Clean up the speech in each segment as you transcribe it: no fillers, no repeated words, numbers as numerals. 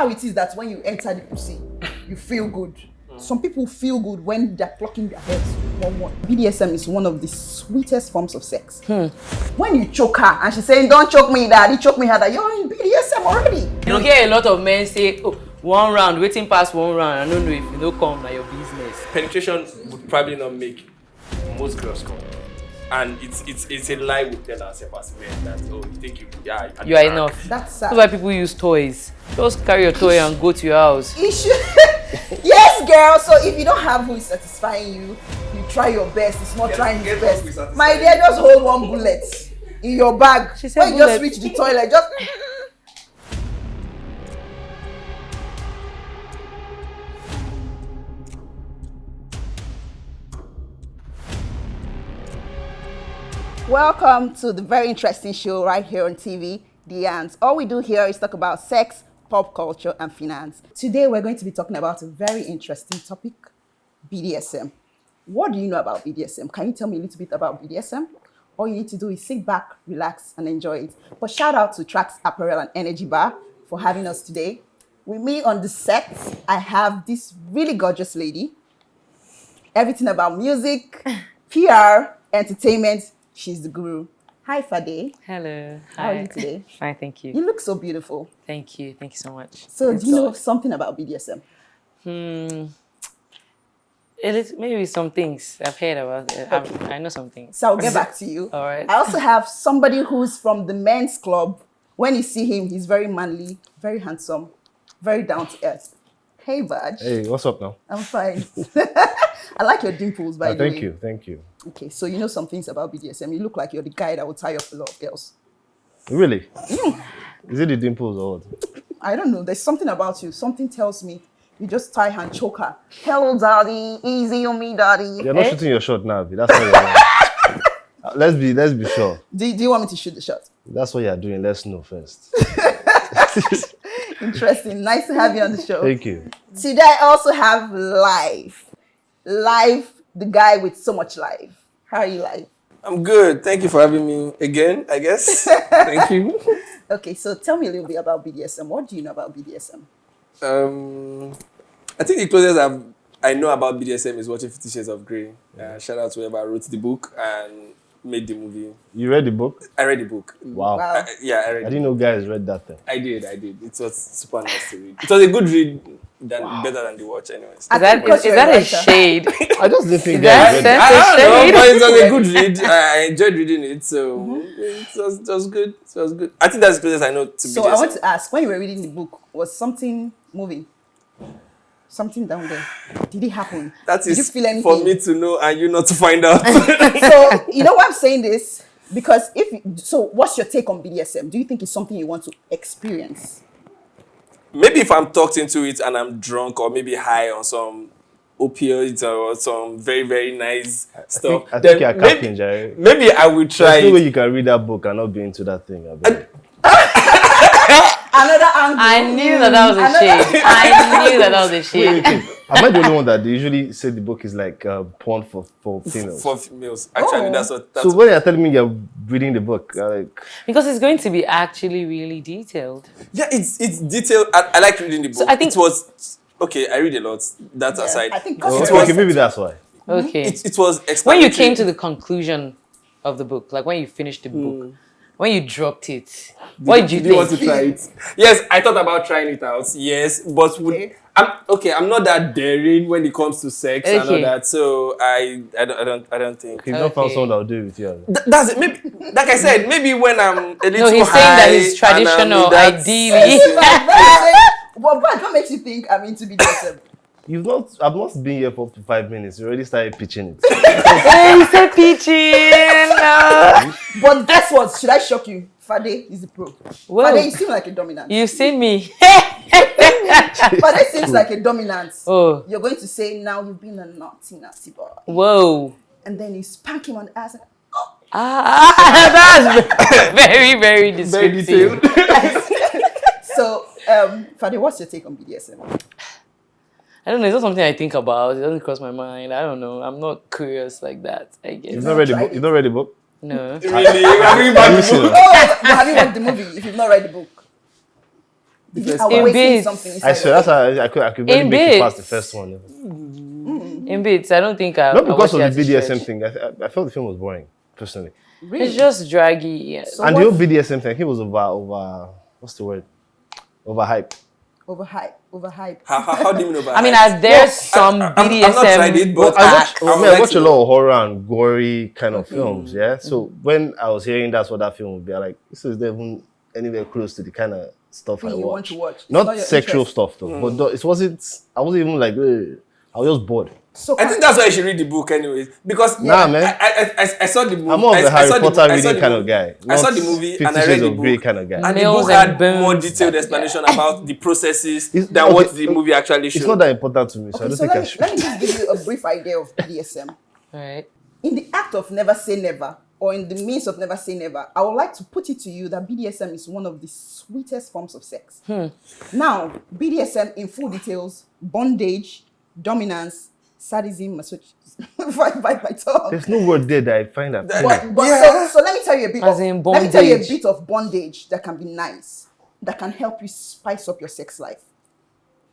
how it is that when you enter the pussy, you feel good? Some people feel good when they're plucking their heads. BDSM is one of the sweetest forms of sex. When you choke her and she's saying, "Don't choke me, daddy, choke me harder," you're in BDSM already. You hear a lot of men say, "Oh, one round, waiting past one round. I don't know if you don't come, like your business." Penetration would probably not make most girls come. And it's a lie we tell ourselves as men that, oh, you think you are enough. That's sad. That's why people use toys. Just carry your toy and go to your house. Yes, girl. So if you don't have who is satisfying you, you try your best. It's not trying your best. My dear, just hold one bullet in your bag. She said when you just reach the toilet, just. Welcome to the very interesting show right here on TV, The Ants. All we do here is talk about sex, pop culture, and finance. Today, we're going to be talking about a very interesting topic, BDSM. What do you know about BDSM? Can you tell me a little bit about BDSM? All you need to do is sit back, relax, and enjoy it. But shout out to Tracks Apparel and Energy Bar for having us today. With me on the set, I have this really gorgeous lady. Everything about music, PR, entertainment. She's the guru. Hi, Fade. Hello. How are you today? Fine, thank you. You look so beautiful. Thank you. Thank you so much. So, do you know something about BDSM? Maybe some things I've heard about it. Okay. I know some things. So I'll get back to you. All right. I also have somebody who's from the men's club. When you see him, he's very manly, very handsome, very down to earth. Hey, Baj. Hey, what's up now? I'm fine. I like your dimples, by the way. Thank you. Okay, so you know some things about BDSM. You look like you're the guy that will tie up a lot of girls. Really? Is it the dimples or what? I don't know. There's something about you. Something tells me you just tie her and choke her. Hello, daddy. Easy on me, daddy. You're not shooting your shot now. That's what you're doing. Let's be sure. Do you want me to shoot the shot? That's what you're doing. Let's know first. Interesting. Nice to have you on the show. Thank you. Today I also have Life, the guy with so much life. How are you, Life? I'm good. Thank you for having me again, I guess. Thank you. Okay, so tell me a little bit about BDSM. What do you know about BDSM? I think the closest I know about BDSM is watching 50 Shades of Grey. Shout out to whoever wrote the book and made the movie. You read the book? I read the book. Wow. I read I didn't know guys read that thing. I did. It was super nice to read. It was a good read, better than the watch anyways. Is that a shade? I just didn't think That guys read it. I don't know, but it was a good read. I enjoyed reading it, so it was good. It was good. I think that's the closest I know to BDSM. So I want to ask, when you were reading the book, was something moving? Something down there? Did it happen? That Did you is feel anything? for me to know and you not to find out. So, you know why I'm saying this? Because what's your take on BDSM? Do you think it's something you want to experience? Maybe if I'm talked into it and I'm drunk or maybe high on some opioids or some very, very nice stuff. I think you're capping, Jerry. Maybe I will try There's no it. way you can read that book and not be into that thing. Another angle. I knew that was a shade. I knew that was a shade. Am I the only one that they usually say the book is like porn for females? For females. Actually, that's So when you're telling me you're reading the book, like... Because it's going to be actually really detailed. Yeah, it's detailed. I like reading the book. So I think it was... Okay, I read a lot. That aside. I think okay, maybe that's why. Okay. It was explanatory. When you came to the conclusion of the book, like when you finished the book, when you dropped it, what did you think? Do you want to try it? Yes, I thought about trying it out. Yes, but I'm not that daring when it comes to sex and all that. So I don't think. You've not found someone that will do it with you. That's it. Maybe, like I said, maybe when I'm a little No, he's high saying that it's traditional, ideally. But what makes you think I'm into BDSM? I've not been here for up to 5 minutes. You already started pitching it. Hey, you said pitching. But guess what? Should I shock you? Fade is a pro. Whoa. Fade, you seem like a dominant. You've seen me. Fade seems like a dominant. Oh. You're going to say, now you've been a naughty boy. Whoa. And then you spank him on the ass. And, That's very, very descriptive. So, Fade, what's your take on BDSM? I don't know. It's not something I think about. It doesn't cross my mind. I don't know. I'm not curious like that, I guess. You've not read the book? You've not read the book? No. Really? Have you read the book? Oh, have you watched the movie if you've not read the book? Did it first part. awaken bits. something inside I swear, that's how I could barely In make it past the bits. first one. In bits, I don't think I Not because of watched the it as a BDSM stretch. thing. I felt the film was boring, personally. Really? It's just draggy. Yeah. So And what- the whole BDSM thing, I think it was over what's the word? Overhype. Overhype. How do you mean about? I mean, hype? as there's some I've BDSM. not tried it, but I watch a lot of horror and gory kind of films, yeah? So when I was hearing that's what that film would be, I'm like, this is not even anywhere close to the kind of stuff I Thing you want watch. to watch. It's Not not your sexual interest. stuff though, but I wasn't even like, I was just bored. So I think that's why you should read the book anyways. Because Nah, man. I saw the movie. I'm more of I a Harry saw the Potter I saw reading the kind movie. of guy. I saw not the movie 50 and I read Shades the of Grey book. kind of guy. And the Nails book had and bones. more detailed explanation about the processes It's- than okay, what the movie actually showed. It's not that important to me, so I Okay, don't so think I let should. me just give you a brief idea of BDSM. Right. In the act of never say never, or in the means of never say never, I would like to put it to you that BDSM is one of the sweetest forms of sex. Now, BDSM in full details: bondage, dominance, sadism, masochism. If I bite my tongue. There's no word there that I find that. But so let me tell you a bit As of in let me tell you a bondage. bit of bondage that can be nice, that can help you spice up your sex life.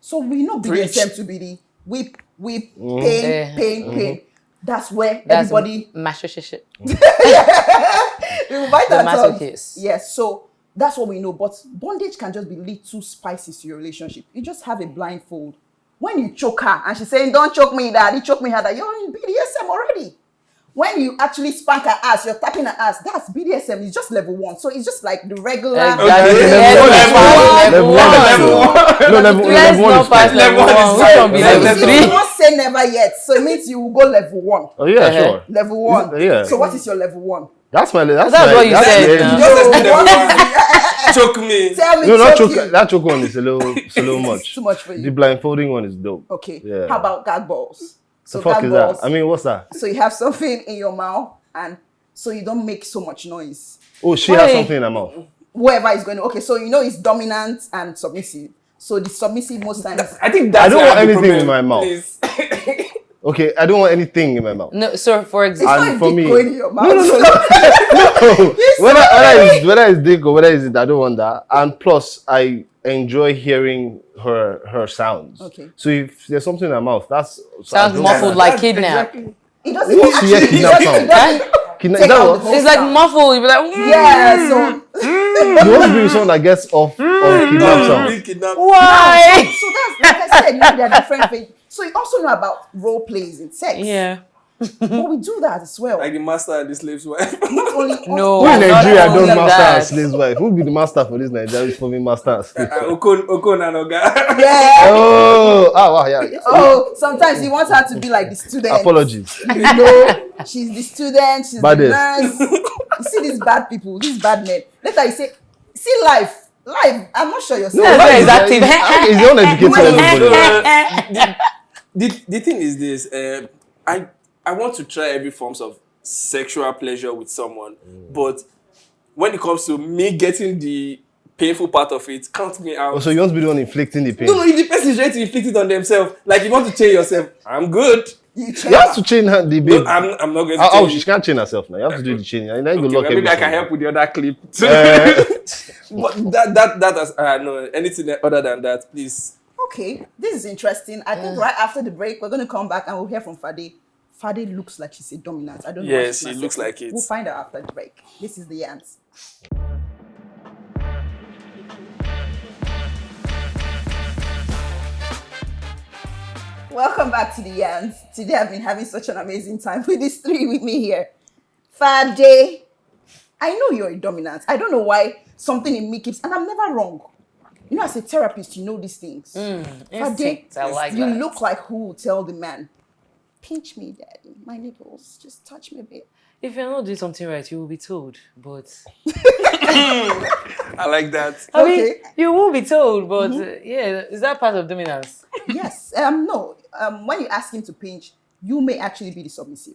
So we know BDSM to be the whip, pain, pain. That's where That's everybody masochism. we bite our tongues. masochist. Yes, so that's what we know. But bondage can just be little spices to your relationship. You just have a blindfold. When you choke her and she's saying, "Don't choke me, daddy, choke me harder," you're in BDSM already. When you actually spank her ass, you're tapping her ass. That's BDSM. It's just level 1. So it's just like the regular. Exactly. Level one. No, Let's level one not is pass fine. level Level one one. is We fine. can be Level level three. You three. won't say never yet, so it means you will go level 1. Oh yeah, sure. Level 1. Yeah. So what is your level 1? That's what you said now. Just as level one. Choke me. Tell me, No, not choke choke. you. That choke one is a little much. Too much for you. The blindfolding one is dope. Okay. Yeah. How about gag balls? The fuck gag is balls. that? I mean, what's that? So you have something in your mouth, and so you don't make so much noise. Oh, she has something in her mouth. Whoever is going to, okay, so you know it's dominant and submissive. So the submissive most times. I think that's I don't where want have the anything in problem. my mouth. Please. Okay, I don't want anything in my mouth. No, so for It's example, not And a for dick me- going in your mouth. whether it's dick or whether it's it, I don't want that. And plus, I enjoy hearing her sounds. Okay. So if there's something in her mouth, that's sounds muffled like That's kidnap. exactly- It doesn't What's actually. your kidnap sound? Take That out the was whole It's like sound. muffled. You'll be like, Yeah, so you want to be with someone that gets off kidnap sound. Being kidnapped. why? so that's like I said, you know, there are different things. So you also know about role plays in sex. Yeah. But we do that as well. Like the master and the slave's wife. Not only No. Who in Not Nigeria only does master that. and slave's wife? Who be the master for this Nigeria is forming master and slave? Okon and Oga. Yeah. Oh, wow, yeah. Oh, sometimes you want her to be like the student. Apologies. You know, she's the student, she's Baddest. the nurse. You see these bad people, these bad men. Later you say, see life. I'm not sure you're saying. That's very active. He's the uneducated everybody. The thing is this. I want to try every forms of sexual pleasure with someone, but when it comes to me getting the painful part of it, count me out. Oh, so you want to be the one inflicting the pain? No, if the person is ready to inflict it on themselves, like you want to chain yourself, I'm good. You You have to chain her, the babe. No, I'm not going to Oh, chain she you. can't chain herself now. You have to do the chaining. And then you Okay, lock well, maybe I can everything. help with the other clip. But that has no anything other than that, please. Okay, this is interesting. I think right after the break, we're going to come back and we'll hear from Fade. Fade looks like she's a dominant. I don't know. Yes, why she's it not looks sexy. like it. We'll find out after the break. This is the ants. Welcome back to the Yans. Today I've been having such an amazing time with these three with me here. Fade, I know you're a dominant. I don't know why something in me keeps, and I'm never wrong. You know, as a therapist, you know these things. Instinct. I like You that. look like who will tell the man, pinch me, daddy, my nipples, just touch me a bit. If you're not doing something right, you will be told. But I like that. I mean, Okay. you will be told. But yeah, is that part of dominance? Yes. No. When you ask him to pinch, you may actually be the submissive.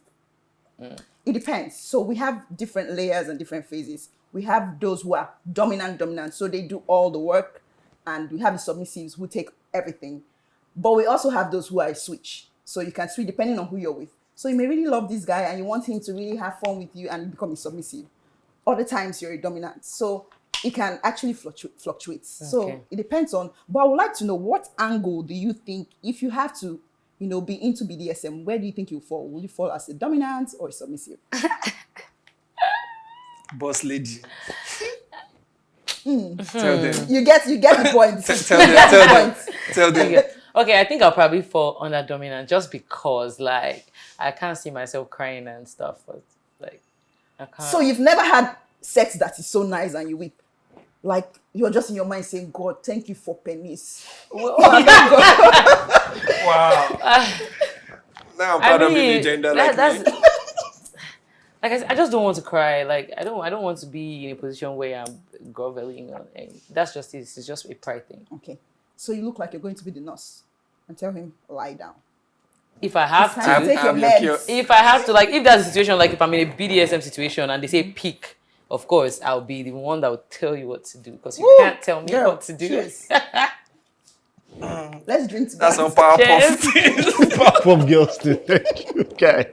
It depends. So we have different layers and different phases. We have those who are dominant, so they do all the work, and we have the submissives who take everything. But we also have those who are a switch. So you can switch depending on who you're with. So you may really love this guy and you want him to really have fun with you and become a submissive. Other times you're a dominant. So it can actually fluctuate. So Okay. it depends on, but I would like to know, what angle do you think, if you have to, be into BDSM, where do you think you fall? Will you fall as a dominant or a submissive? Boss lady. Tell them. You get the point. Tell them. Tell them. Okay, I think I'll probably fall under dominant just because, like, I can't see myself crying and stuff. But, like, I can't. So you've never had sex that is so nice and you weep? Like, you're just in your mind saying, God, thank you for pennies. Wow. Now I'm proud of being a gender like that's me. like I just don't want to cry. Like I don't want to be in a position where I'm groveling. And that's just it. It's just a pride thing. Okay. So you look like you're going to be the nurse and tell him, lie down. If I have It's time to, take your I'm your meds. cure. if I have to, like, if that's a situation, like if I'm in a BDSM situation and they say peak, of course I'll be the one that will tell you what to do because you Woo! can't tell me Girl, what to do. cheers. Let's drink to That's that. some power Cheers. puff. Pop girls too. Thank you, guy.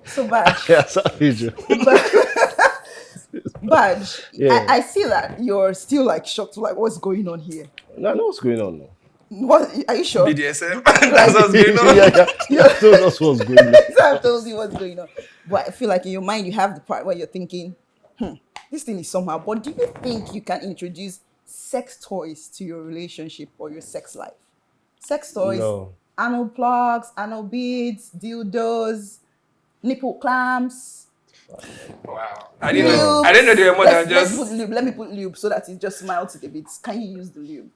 So bad. Yeah, savage. But Yeah. I see that you're still like shocked, like what's going on here. No, I know what's going on. No. What are you sure? BDSM. That's what's going on. yeah. That's what's going on. So I've told you what's going on. But I feel like in your mind you have the part where you're thinking, this thing is somehow. But do you think you can introduce sex toys to your relationship or your sex life? Sex toys, No. anal plugs, anal beads, dildos, nipple clamps. Wow. I didn't know they were more than Let's just. put lube. Let me put lube so that it just melts it a bit. Can you use the lube?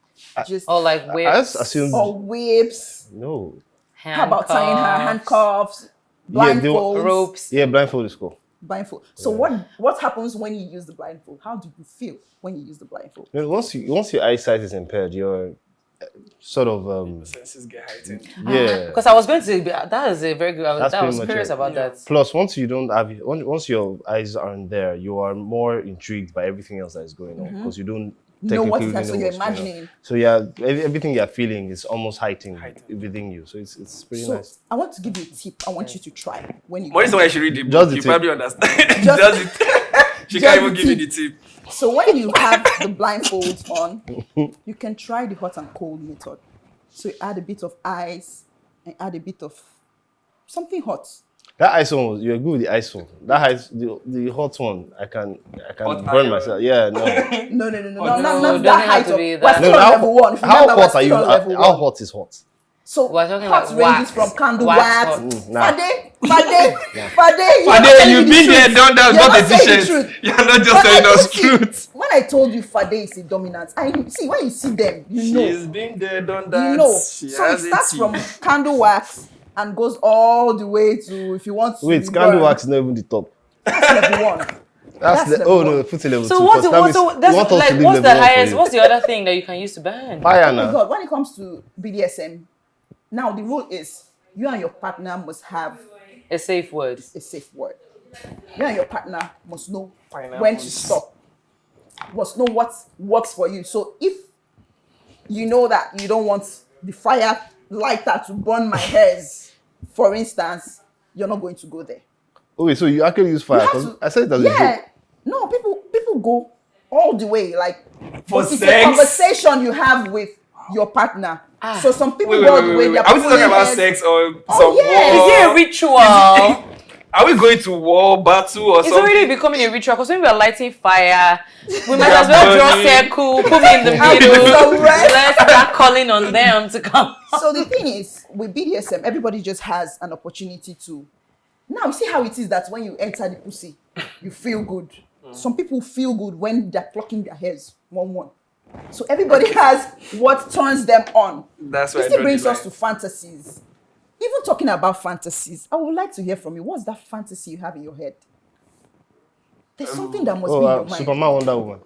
Just Or like I whips, just assumed. or whips. No. How about tying her handcuffs, Yeah, they were- blindfolds, ropes. Yeah, blindfold is cool. blindfold. So what happens when you use the blindfold? How do you feel when you use the blindfold? Then once your eyesight is impaired, you're sort of Senses get heightened. yeah. Because I was going to, that is a very good. That's I was pretty much curious it. about that. Plus, once you don't have once your eyes aren't there, you are more intrigued by everything else that is going on because you don't Know what technically is that? So really know you're what's going on. imagining. So yeah, everything you're feeling is almost heightened within you. So it's pretty So nice. I want to give you a tip. I want you to try when you. What is why I should read the book? Just the You tip. probably understand. Just- Just the tip. She just can't even the give you tip. the tip. So when you have the blindfolds on, you can try the hot and cold method. So you add a bit of ice and add a bit of something hot. That ice one was you're good with the ice one. That ice the hot one I can Hot burn iron. myself. Yeah, no. No, no, not doesn't that have height. to be We're that. still No, on level one. If you how remember, we're hot are you? still on level How one. hot is hot? So We're talking hot like ranges wax. from candle Wax wax. hot. Nah. Fade. Fade, you've been there, done that, You're got not a saying the t-shirt. truth. You're not just But telling I us see, truth. when I told you Fade is a dominant, I see when you see them, you know. She's been there, done that. You know. She So it has starts tea. from candle wax and goes all the way to, if you want to. Wait, be candle burned, wax is not even the top. That's level one. That's the level one. no, put it level So two. what's 'cause that means you want us to like leave what's the level one for highest? you. What's the other thing that you can use to burn? Fire Oh my now. God, when it comes to BDSM, now the rule is you and your partner must have A safe word. a safe word. You and your partner must know Pineapples. when to stop. Must know what works for you. So if you know that you don't want the fire lighter to burn my hairs, for instance, you're not going to go there. Oh wait, so you actually use fire? You have 'Cause to- I said it as a yeah. joke. No, people go all the way. Like For it's sex? a conversation you have with your partner. So some people Wait, go wait, all the wait, way. wait. they're Are we still talking pulling about hairs. sex or Oh, some yeah. war? Is it a ritual? Are we going to war, battle, or It's something? already becoming a ritual because when we are lighting fire, we might as well draw burning. circle, put me in the I'll middle. do some rest. Let's start calling on them to come. So the thing is, with BDSM, everybody just has an opportunity to. Now, you see how it is that when you enter the pussy, you feel good. Some people feel good when they're plucking their hairs one. So everybody has what turns them on. That's why I This still draw brings the us line. to fantasies. Even talking about fantasies, I would like to hear from you. What's that fantasy you have in your head? There's something that must be in your mind. Superman, Wonder Woman.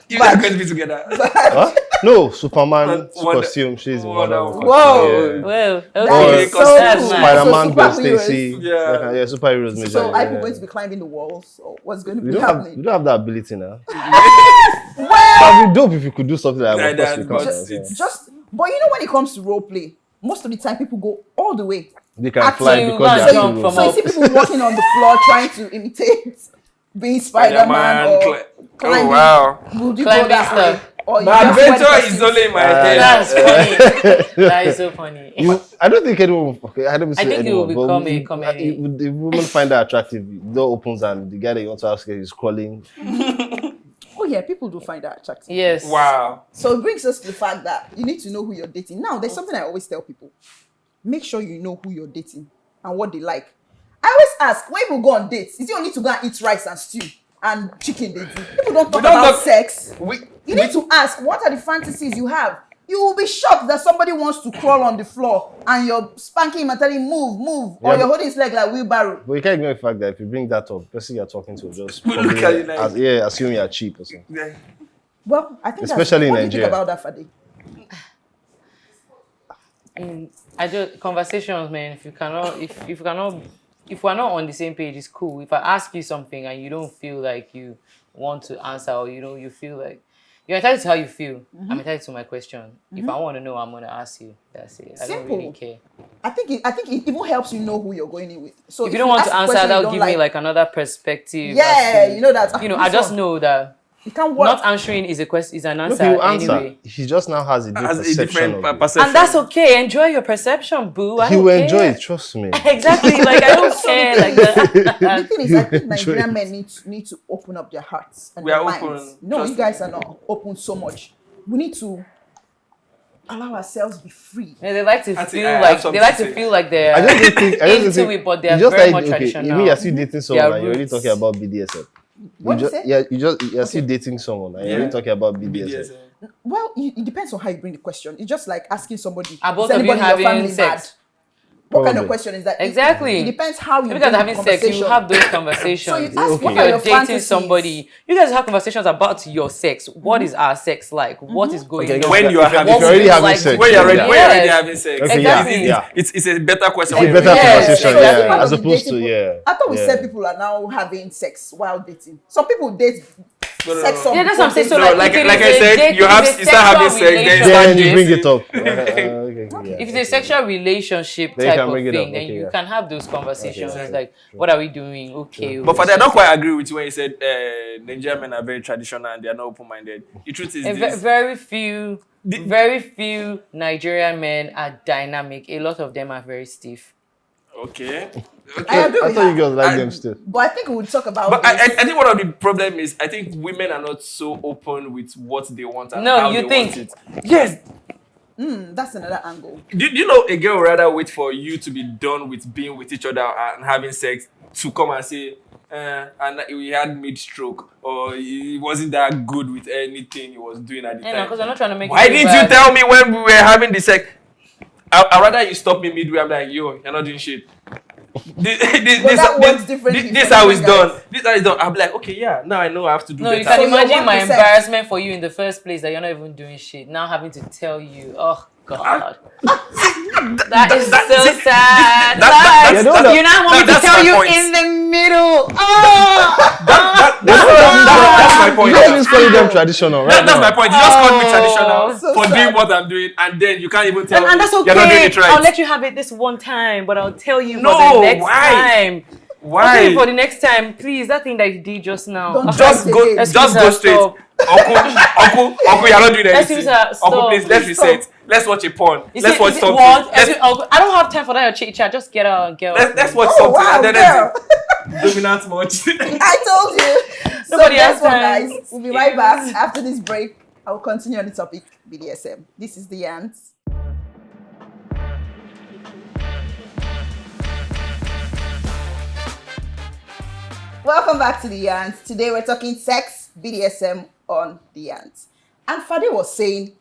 You guys are going to be together. Huh? No, Superman Wonder- costume. She's in Wonder Wonder Woman. Woman. Whoa. Yeah. Well, That okay. is Or so that's cool. nice. Spider-Man, So Gwen superheroes. Stacy. Yeah. Yeah, superheroes. major, So are yeah. people going to be climbing the walls? Or what's going to We be don't have happening? that ability now. Well, That'd be dope if you could do something like Like that. that, Of course but we can. it's- just, but you know, when it comes to role play, most of the time people go all the way. They can Actually, fly you because can't they jump are from So you see people walking on the floor trying to imitate being Spider-Man or Oh, wow. Would you go Climbing that way? stuff. Or you My just wear the adventure is costumes? only in my head. That's funny. That is so funny. I don't think anyone. Okay, I don't say I think it will anyone. become a comedy. The woman find that attractive. The door opens and the guy that you want to ask is calling. Oh yeah, people do find that attractive. Yes. Wow. So it brings us to the fact that you need to know who you're dating. Now, there's something I always tell people. Make sure you know who you're dating and what they like. I always ask, when people go on dates, is it only to go and eat rice and stew and chicken they do? People don't talk about sex. You need to ask, what are the fantasies you have? You will be shocked that somebody wants to crawl on the floor and you're spanking him and telling him, move, or you're holding his leg like wheelbarrow. But you can't ignore the fact that if you bring that up, the person you're talking to will just Look at you like- assume you're cheap or something. Yeah. Well, I think Especially in what do you Nigeria. think about that, Fade? I just conversations, man. If we're not on the same page, it's cool. If I ask you something and you don't feel like you want to answer, or you feel like you're entitled to how you feel, I'm entitled to my question. If I want to know, I'm gonna ask you. That's it. I don't really care. I think it even helps you know who you're going in with. So If you don't want to ask a answer, question you that'll don't give me like another perspective. Yeah, as to- you know that. I just know that it can't work. not answering is an Look, answer he'll answer. anyway. He just now has a Has a perception different of it. perception. And that's okay. Enjoy your perception, boo. I He don't will care. enjoy it, trust me. Exactly. Like I don't care like The that. thing is, I think Nigerian men need to open up their hearts and We their are minds. open. No, Trust you guys are not open so much. We need to allow ourselves be free. Yeah, they like to I think feel I have like they something like to to say. feel like they're I just don't think. into it, but they're you just very like, much traditional. You mean you're still dating someone Their and you're already roots. talking about BDSM? What you say? You're still dating someone and you're already talking about BDSM. BDSM. Well, it depends on how you bring the question. It's just like asking somebody, Are both is of you anybody in your having family sex? mad? What kind of Probably. question is that? Exactly. It depends how you If you guys bring are the having sex, you conversation. have those conversations. So you ask, Okay. what If are you're your dating fantasies? somebody, you guys have conversations about your sex. What is our sex like? What is going Okay, on? When you are having What If you're would already you having like sex, to When you're do? already, Yeah. when you're already Yes. having sex, Okay, Exactly. yeah. it's a better question. It's a when better you're- Yes, conversation, exactly. yeah. As Part of the opposed to, dating- yeah. I thought we yeah. said people are now having sex while dating. Some people date No. sex on Yeah, that's what I'm saying. So No, like, like if it like is I a said, date- you if have it's a you start having sexual sex, then you relationship- start Then you bring dating. it up. Okay, yeah. If it's a sexual relationship Then you type can of bring it thing, up, then okay, you yeah. can have those conversations. Okay, Like, what are we doing? Okay. But for that, I don't quite agree with you when you said Nigerian men are very traditional and they are not open-minded. The truth is this. Very few Nigerian men are dynamic. A lot of them are very stiff. Okay. I agree I with thought you her. guys like them still. But I think we'll talk about But this. I think one of the problem is I think women are not so open with what they want and No, how you they think? want it. Yes. That's another angle. Do you know a girl would rather wait for you to be done with being with each other and having sex to come and say, and we had mid-stroke or he wasn't that good with anything he was doing at the You know, time. because I'm not trying to make. Why it feel didn't you bad. tell me when we were having the sex? I'd rather you stop me midway. I'm like, yo, you're not doing shit. that works differently This for how it's different done. This how it's done. I'm like, okay, yeah, now I know I have to do No, better. you can So you're imagine my 1%. embarrassment for you in the first place that you're not even doing shit. Now having to tell you, oh God, that is so sad. You now want me to that's tell my you point. in the middle. Oh, That's my point. You always calling them traditional, right? That's my point. You just called me Oh, traditional so for sad. doing what I'm doing, and then you can't even tell and me that's okay. you're not doing it right. I'll let you have it this one time, but I'll tell you No, for the next why? time. Why? Okay, for the next time, please. That thing that you did just now. Don't Just Stop go, again. just Excuse go her, straight. stop. Uncle, you're not doing anything. Excuse her, stop. Uncle, please, let's Please reset. Let's watch a porn. Is Let's it- watch is it something. what? Let's, I don't have time for that your chit chat. Just get out and get out. let's watch Oh, something. wow, And then girl. it's dominant much. I told you. So Nobody guess has what, time. guys? We'll be right back after this break. I will continue on the topic BDSM. This is the ants. Welcome back to the ants. Today we're talking sex, BDSM on the ants. And Fade was saying,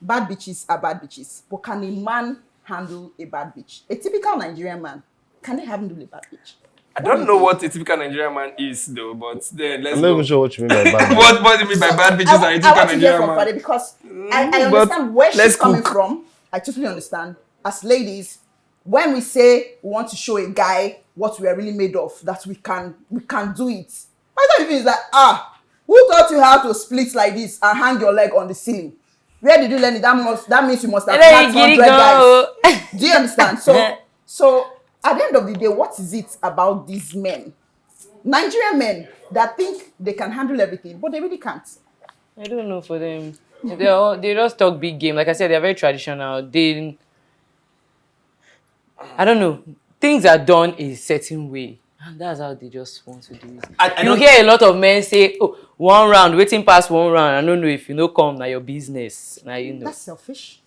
bad bitches are bad bitches, but can a man handle a bad bitch? A typical Nigerian man, can they handle a bad bitch? I don't know what a typical Nigerian man is, though, but then let's I'm not go. even sure what you mean by bad. What do you mean by bad bitches are a I typical want to hear Nigerian from man? Fade because I but understand where she's let's coming cook. from. I totally understand. As ladies, when we say we want to show a guy what we are really made of, that we can do it. My thought is that who taught you how to split like this and hang your leg on the ceiling? Where did you learn it? That means you must have had 100 guys. Do you understand? So at the end of the day, what is it about these men Nigerian men that think they can handle everything, but they really can't. I don't know for them. They just talk big game. Like I said, they're very traditional. I don't know. Things are done a certain way. And that's how they just want to do it. You hear a lot of men say, oh, 1 round, waiting past 1 round. I don't know if you know come, now your business. Now you know. That's selfish.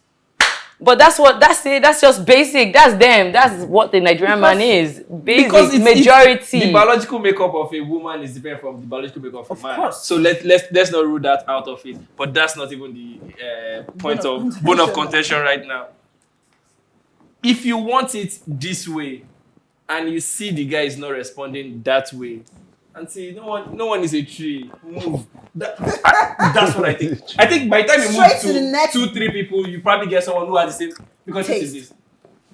But that's it. That's just basic. That's them. That's what the Nigerian man is. Basic. Because majority. The biological makeup of a woman is different from the biological makeup of a man. Course. So let's not rule that out of it. But that's not even the bone of contention right now. If you want it this way, and you see the guy is not responding that way, and say no one is a tree. Move. That's what I think. I think by the time you move to the next 2-3 people, you probably get someone who has the same. Because taste. this is this.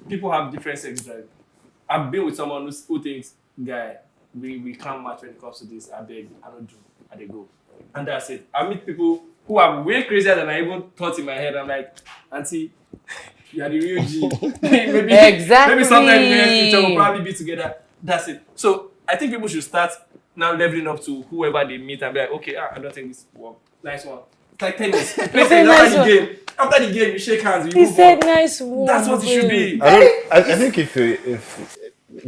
People have different sex drive. I've been with someone who thinks, guy, we can't match when it comes to this. I beg, I don't do, I they go, and that's it. I meet people who are way crazier than I even thought in my head. I'm like, auntie, you are the real G. Maybe sometime in the near future we'll probably be together. That's it. So I think people should start now leveling up to whoever they meet and be like, okay, I don't think this work. Nice one. It's like tennis. After the game, you shake hands. You move on. Nice one. That's what it should be. I think if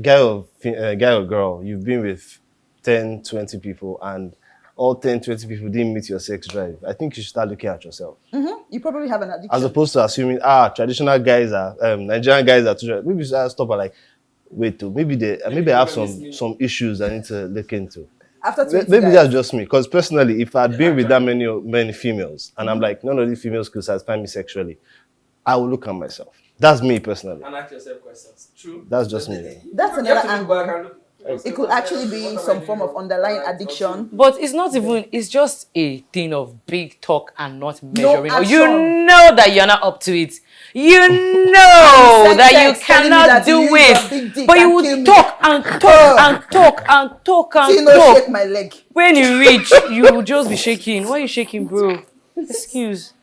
guy or girl, you've been with 10, 20 people and all 10, 20 people didn't meet your sex drive, I think you should start looking at yourself. You probably have an addiction. As opposed to assuming, traditional guys are, Nigerian guys are too. Maybe you should stop and like, wait, maybe I have some issues I need to look into. After 20 maybe guys. that's just me. Because personally, if I'd been with that many females, and I'm like, none of these females could satisfy me sexually, I will look at myself. That's me personally. And ask yourself questions. True. That's just me. That's another angle. It could actually be some form of underlying addiction. But it's not even, it's just a thing of big talk and not measuring. action. You know that you're not up to it. You know that you cannot do it. But you would talk and talk and talk and talk and talk. Shake my leg. When you reach, you will just be shaking. Why are you shaking, bro? Excuse.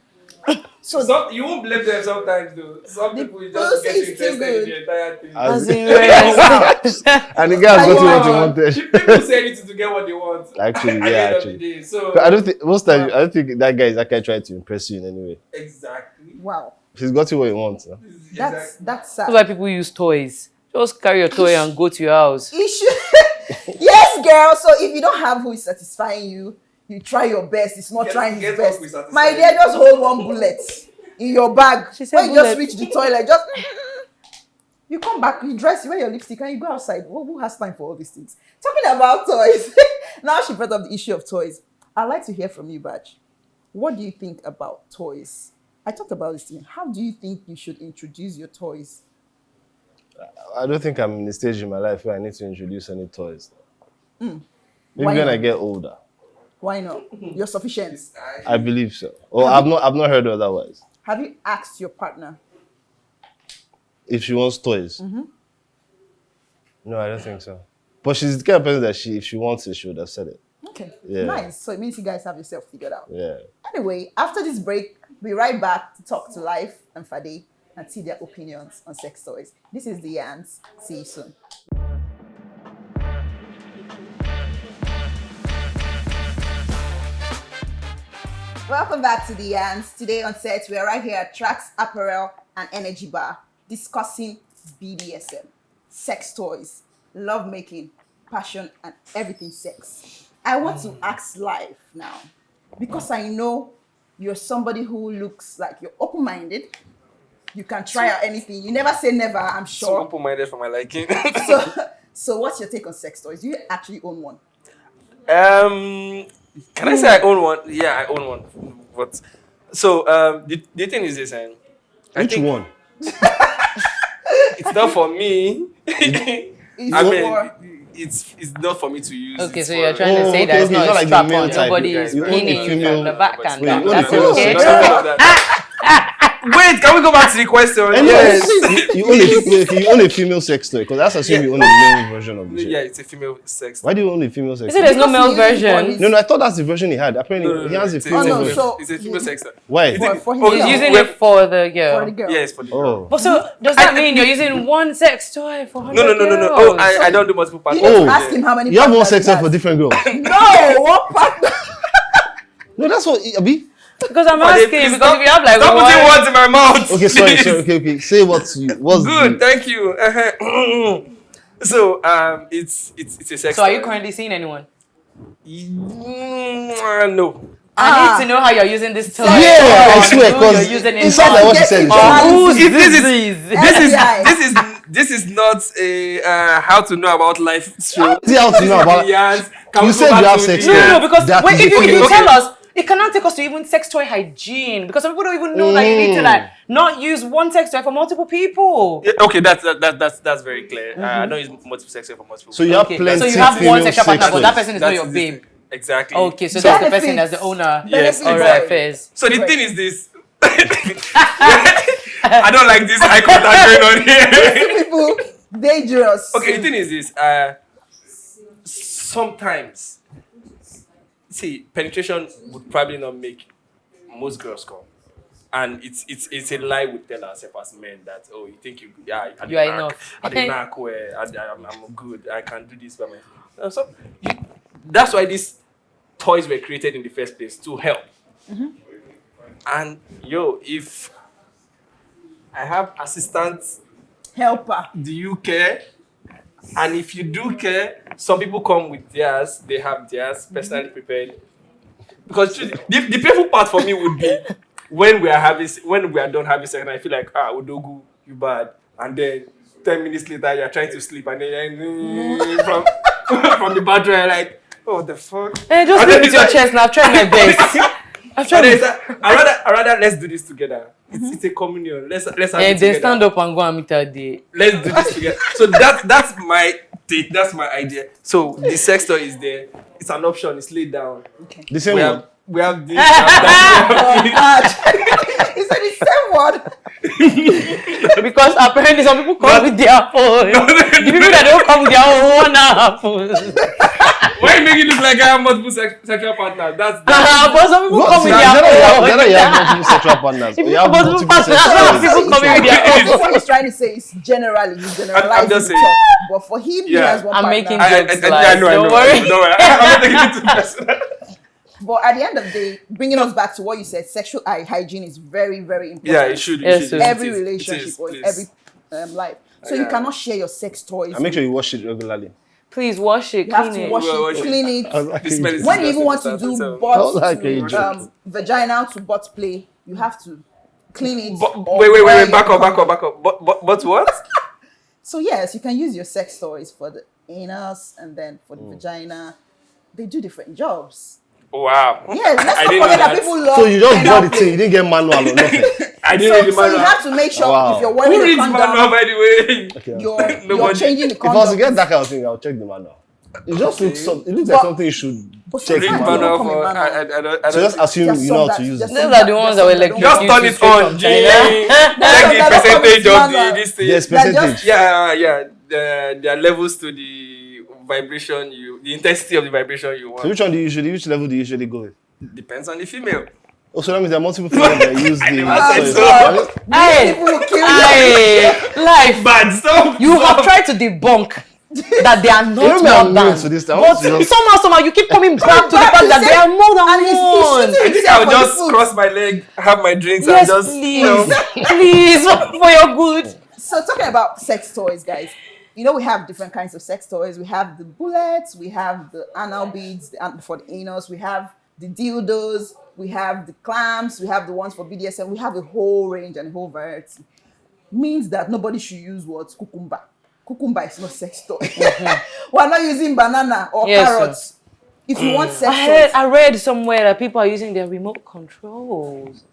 So you won't blame them sometimes though. Some people just get interested in the entire thing. As in rest. And the guy got what he wanted. People say anything to get what they want. Actually, At the yeah, end of actually. the day. So But I don't think that guy is actually trying to impress you in any way. exactly. Wow. He's got you what he wants. Huh? That's That's sad. why people use toys. Just carry your toy and go to your house. Yes, girl. So if you don't have who is satisfying you, you try your best. It's not trying his get best. up with satisfying. My dear, just hold 1 bullet in your bag. She said When you just bullet. reach the toilet, just you come back, you dress, you wear your lipstick, and you go outside. Who has time for all these things? Talking about toys. Now she brought up the issue of toys. I'd like to hear from you, Badge. What do you think about toys? I talked about this thing. How do you think you should introduce your toys? I don't think I'm in a stage in my life where I need to introduce any toys. Maybe Why when not? I get older. Why not? You're sufficient. I believe so. Or I've not heard otherwise. Have you asked your partner? If she wants toys. No, I don't think so. But she's the kind of person that if she wants it, she would have said it. Okay, Yeah. nice. So it means you guys have yourself figured out. Yeah. Anyway, after this break, we'll be right back to talk to Life and Fade and see their opinions on sex toys. This is The Ants. See you soon. Welcome back to The Ants. Today on set, we are right here at Tracks Apparel and Energy Bar discussing BDSM, sex toys, love making, passion, and everything sex. I want to ask Life now, because I know you're somebody who looks like you're open-minded. You can try out anything. You never say never, I'm So sure. open-minded for my liking. So what's your take on sex toys? Do you actually own one? Can I say I own one? Yeah, I own one. But so the thing is this, I Which think one? it's not for me. It's I for- mean, it's not for me to use. Okay, It's so for- you're trying to say okay, that it's okay, not it's not a like the strap male on. type, Nobody you is guys. pinning You you own a from the female- back and Wait, down. you own a That's female okay. sex toy? Wait, can we go back to the question? Yes. You own a female sex toy, because that's assuming you own a male version of the shit. Yeah, it's a female sex. Why do you own a female sex Is it toy? there's no male Because he uses it for version? his- No, I thought that's the version he had. Apparently, he has a it's female no, version. so- It's a female sex. Why? For his Oh, He's girl. using Well- it for the girl. For the girl. Yes, for the girl. Oh. But so does that mean you're using one sex toy for 100 No. girls? Oh, I don't do multiple parts. You need Oh. to ask him how many You have one partners sex he toy for has. different girls. No, one partner. No, that's what, Abi. Because I'm But they- asking, please because if you have like Stop one... putting words in my mouth. Okay, sorry, okay. Say what's Good, thank you. So, it's a sex. So are you toy. currently seeing anyone? No. I need to know how you're using this toy. Yeah, I Or swear, who because you're using it it's not for. like what she said. Or Who's If this is- disease? This is not a how to know about life show. See how to know about. Yes. You said you have sex toy. No, because That wait, is if you okay. tell us, it cannot take us to even sex toy hygiene, because some people don't even know that you need to like not use one sex toy for multiple people. Yeah, okay, that's very clear. I don't use multiple sex for multiple. So you have Okay, plenty so you have one female sexual partner, sex but that toys. person is not your the babe. thing. Exactly. Okay, so that's the person Benefits. that's the owner. Yes, All exactly. right, fairs. So the thing is this. I don't like this eye contact going on here. People dangerous. Okay, the thing is this. Sometimes, see, penetration would probably not make most girls come, and it's a lie we tell ourselves as men that you think you are enough. I did not where I'm good. I can do this by myself. That's why these toys were created in the first place, to help. And if I have assistants, Helper. do you care? And if you do care, some people come with theirs, they have theirs personally prepared. Because the painful part for me would be when we are done having sex and I feel like, Odogu, you bad. And then 10 minutes later you're trying to sleep and then you're from the bathroom you're like, oh the fuck. Hey, just And leave then it it's your like- chest now. I've tried my best. I've And tried then my it's like, I rather let's do this together. It's a communion. Let's have it And together. then stand up and go and meet her there. Let's do this together. So that's my take. That's my idea. So the sex toy is there. It's an option. It's laid down. Okay. The same We one. have this. We have that. Oh, God. He said the same word. Because apparently some people come with their phone. The people that don't come with their own phone. Why you make it look like I have multiple sexual partners? That's But some people What? come So with you their phone. you have multiple sexual partners. If You have multiple multiple partners, sex some toys. people come with their own. So what he's trying to say is generally, he's generalizing I'm just the saying. talk. But for him, he Yeah. has one I'm partner. making I jokes, know. don't worry. Don't worry. I'm not taking it too personal. But at the end of the day, bringing us back to what you said, sexual hygiene is very, very important. Yeah, it should. Yes, It should. sir. It Every is. It relationship is, or in please. every life. So you Yeah. cannot share your sex toys. And make sure you wash it regularly. Please wash it, You have clean to it. wash Well, it, clean it. This smell is When you even disgusting, want to so- do so- butt like a to joke. vaginal to butt play, you have to clean it. But, or wait, wear back your up. condom. But what? So yes, you can use your sex toys for the anus and then for the vagina. They do different jobs. Wow. Yes, let's I not didn't forget know that that. people love. So you just anal got the play. thing. You didn't get manual or nothing. I didn't read the So you manual. have to make sure Wow. if you're Who wearing a reads manual, condom, by the way? Okay. you're Nobody. changing the If I was to condom. get that kind of thing, I'll check the manual. It just looks it looks like But- something you should But check the Read sometimes manual. manual come in for. manual. I don't. So just assume There's you some know how that to use just- it. Those are the ones that were like Just turn it on. Check the percentage of this thing. Yes, They're just- percentage. Yeah. There are levels to the vibration the intensity of the vibration you So want. which level do you usually go with? Depends on the female. Oh, so that means there are multiple females that use the. never said toys. so. Hey, People will kill you. hey, life. Bad stuff. You have tried to debunk that they are You not know me, I'm more new than. to this. I But want to just- somehow you keep coming back to the fact that they are more than And he's one. shooting I think himself I'll for just the food. cross my leg, have my drinks, Yes, and just please, please, for your good. So talking about sex toys, guys, you know we have different kinds of sex toys. We have the bullets, we have the anal beads for the anus, we have the dildos, we have the clamps, we have the ones for BDSM. We have a whole range and a whole variety. Means that nobody should use what? Cucumber. Cucumber is not sex toy. We're not using banana or Yes, carrots. If you want sex toys, I read somewhere that people are using their remote controls.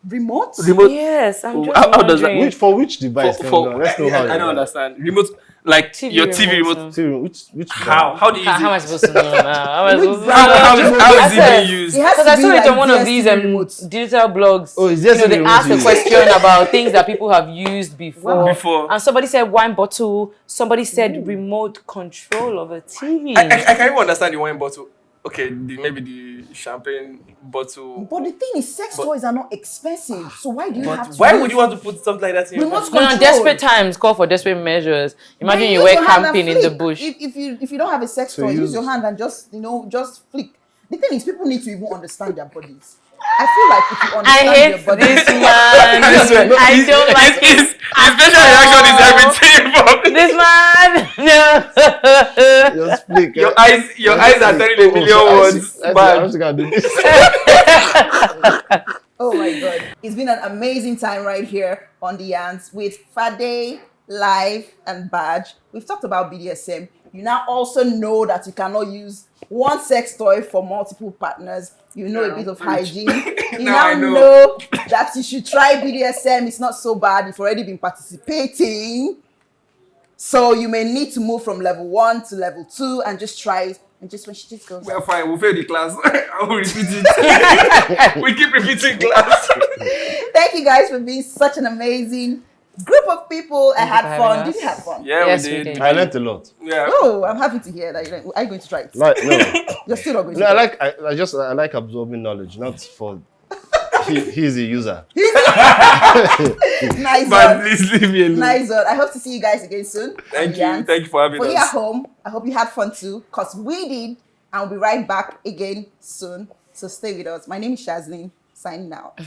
Remote? Remote. Yes, I'm just How does that? wondering. Which device? Let's know how. I don't understand. Remote, like TV your TV remote, remote. See, which How? How do you use How am I it? supposed to know now? How am I supposed to know? How is it said- being used? It has Because to I be saw it like on one of DSTV these remotes. digital blogs. Oh, is You know, DSTV they remote asked a used? question about things that people have used before. Before. And somebody said wine bottle. Somebody said remote control of a TV. I can't even understand the wine bottle. Okay, maybe the champagne bottle. But the thing is, sex toys are not expensive. So why do you have to Why use would you want to put something like that in your remote bottle? No, control? desperate times call for desperate measures. Imagine Then you use were your hand and camping in the flick. bush. If you don't have a sex toy, use your hand and just flick. The thing is, people need to even understand their bodies. I feel like if you I understand hate your body, this man. I don't like it. His facial reaction is everything. This man. No. Just flick. Your eyes are telling a million words. I'm Bad. just gonna do this. oh my god, it's been an amazing time right here on the Ants with Fade, Live, and Badge. We've talked about BDSM. You now also know that you cannot use one sex toy for multiple partners. You know a bit of hygiene. You Now I now know. know that you should try BDSM. It's not so bad. You've already been participating. So you may need to move from level 1 to level 2 and just try it. And just when she just goes, We're fine. We'll fail the class. I will repeat it. We keep repeating class. thank you guys for being such an amazing group of people. I Thank you had for fun. having Did us. you have fun? Yeah, Yes, we we did. did. I learned a lot. Yeah. Oh, I'm happy to hear that. Are you going to try it? Like no, You're still not going to no. try it. I like absorbing knowledge, not for. He's a user. Nice But one. please leave me alone. Nice one. I hope to see you guys again soon. Thank you. Yeah. Thank you for having For you at us. home, I hope you had fun too, because we did. And we'll be right back again soon. So stay with us. My name is Shazlin, signing out.